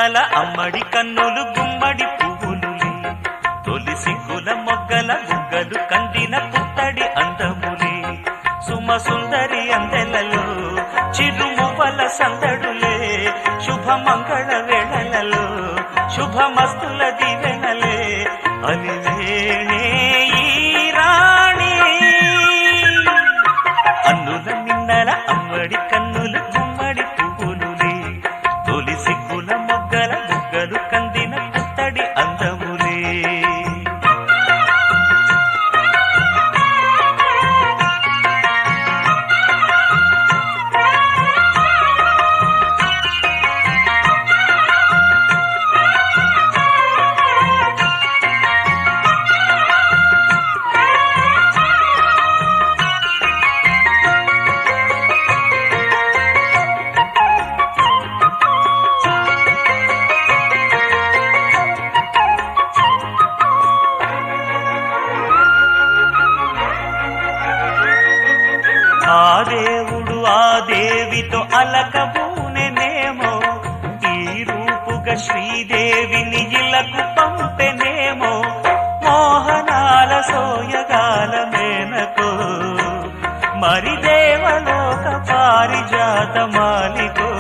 మిన్నల అమ్మడి కన్నులు గుమ్మడి పువ్వులులే తొలి సిగ్గుల మొగ్గల బుగ్గలు కందిన పుత్తడి అందములే సుమ సుందరి అందెలలో చిరుమువ్వల సందడులే శుభమంగళ వేళలలో శుభమస్తుల దివెనలే అలివేణే ఈ రాణి అన్నుల మిన్నల అమ్మడి కన్నులు గుమ్మడి పువ్వులులే తొలి సిగ్గుల మొగ్గల బుగ్గలు కందిన పుత్తడి అందములే ఆ దేవుడు ఆ దేవితో అలకబూనెనేమో ఈ రూపుగా శ్రీదేవిని ఇలకు పంపెనేమో మోహనాల సోయగాల మేనకో మరి దేవలోక పారిజాత మాలికో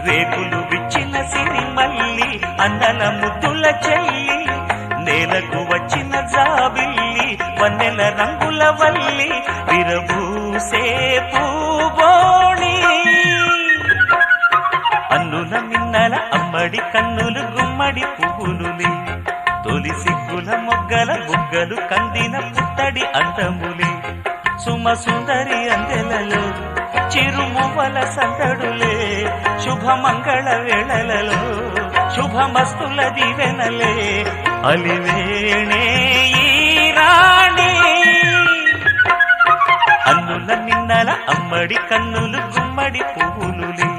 రేకులు విచ్చిన సిరిమల్లి అందల ముద్దుల చెల్లి నేలకు వచ్చిన జాబిల్లి వన్నెల రంగుల వల్లి విరబూసే పూబోణి అన్నుల మిన్నల అమ్మడి కన్నులు గుమ్మడి పువ్వులులే తొలి సిగ్గుల మొగ్గల బుగ్గలు కందిన పుత్తడి అందములే సుమ సుందరి అందెలలో చిరుమువ్వల సందడులే శుభమంగళ వేళలలో శుభమస్తుల దివెనలే అలివేణే ఈ రాణి అన్నుల మిన్నల అమ్మడి కన్నులు గుమ్మడి పువ్వులులే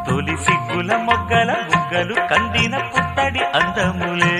తొలి సిగ్గుల మొగ్గల బుగ్గలు కందిన పుత్తడి అందములే